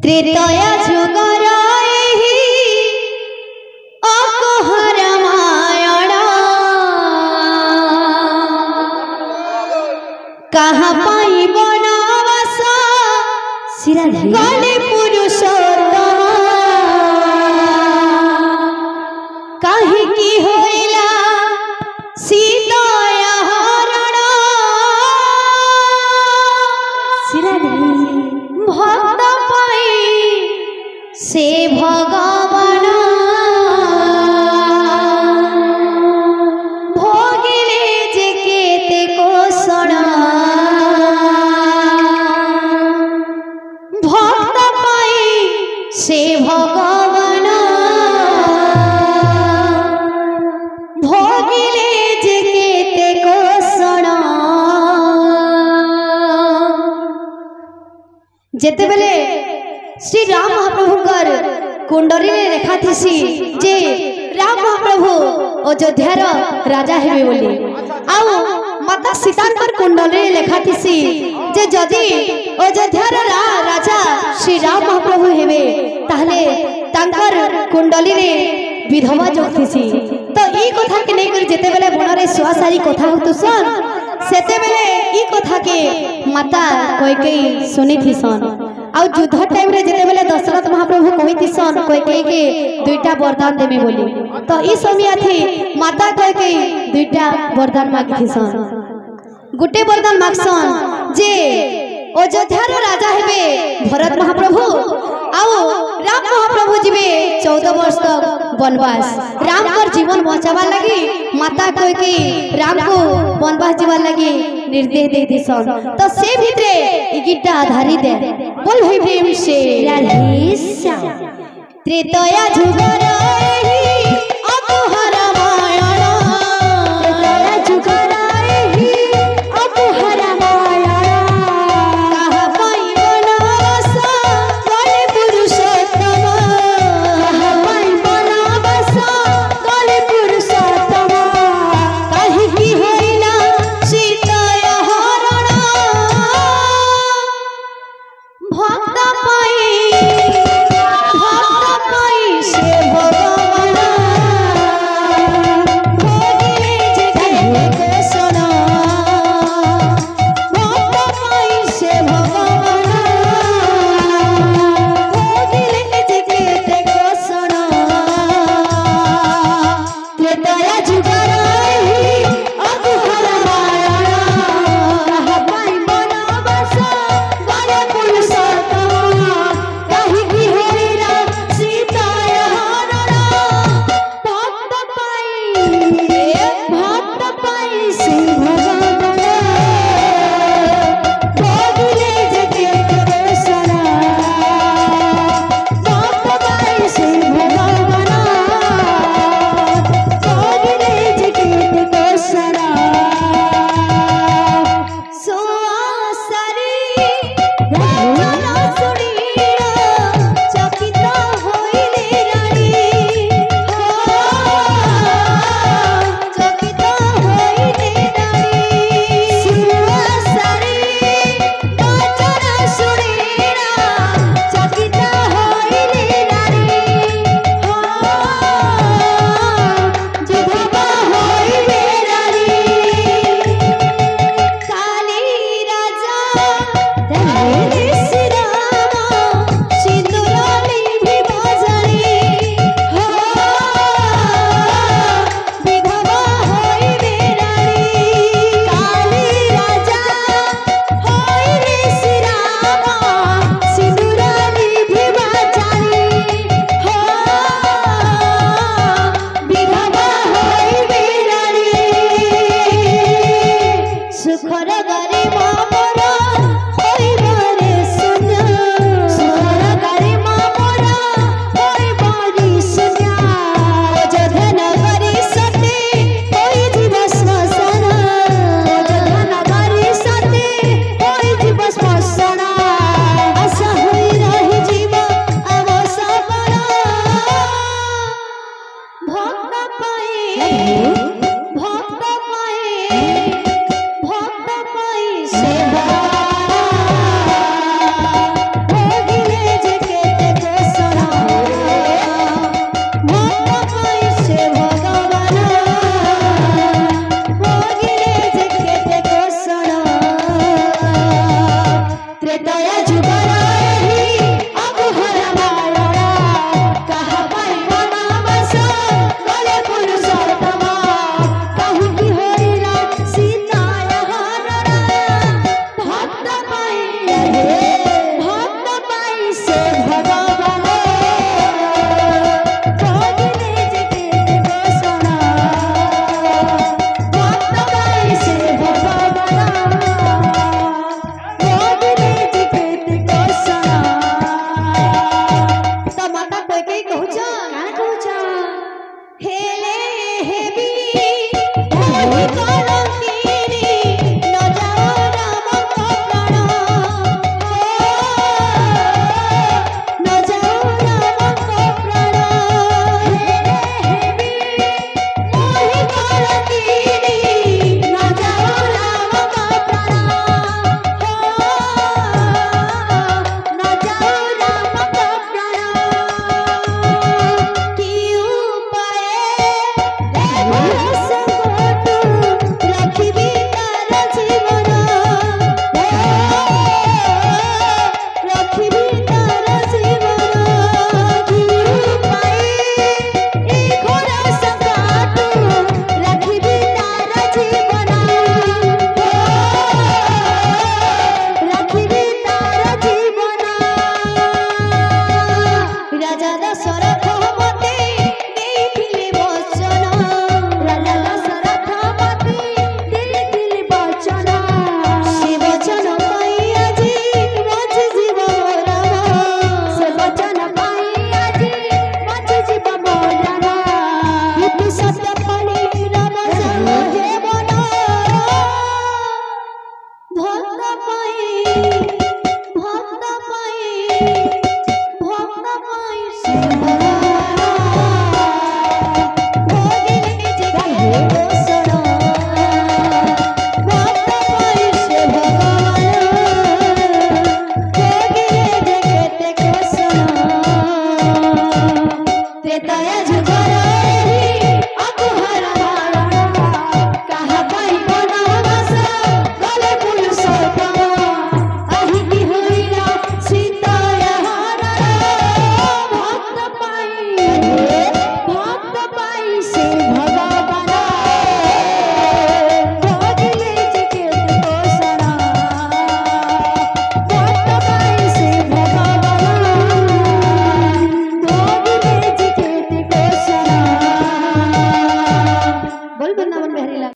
त्रेतया जुगर अकह रामायण कहाँ पाई बनवास गले पुरुषोत्तम कहीं की होइला सीताया हरण भक्त पाई से भगवान भोगिले जे केते कोषण भक्त पाई से भगवान भोगिले जे केते कोषण जेते बेले श्री राम महाप्रभुकर कुंडली लेखा थी जे राम महाप्रभु अयोध्यार राजा हेबे बोली आउ माता सीताकर कुंडली लेखा थी जे जदि अयोध्यार राजा श्री राम महाप्रभु हेबे ताहले तांकर कुंडली रे विधवा जोग थी तो ई कथा के नहीं कर जेते बेले बणरे सुआसारी कथा होतु सन सेते बेले ई कथा के माता कैकेयी सुनी थी सन आउ युद्ध टाइम रे जेते बेले दशरथ महाप्रभु कहिति सन कैकेयी के दुईटा वरदान देमे बोली तो ई समय थी माता कैकेयी दुईटा वरदान मागिथि सन गुटे वरदान मागसन जे अयोध्यार राजा हेबे भरत महाप्रभु आउ राम महाप्रभु जीवे 14 वर्ष तक वनवास राम कर जीवन बचावा लगी माता कैकेयी राम को वनवास जीवा लगी निर्देश दे दी सन तो से भितरे ई गीतटा आधारित है बोल भाई प्रेम से राधेश्याम त्रेतया जुगर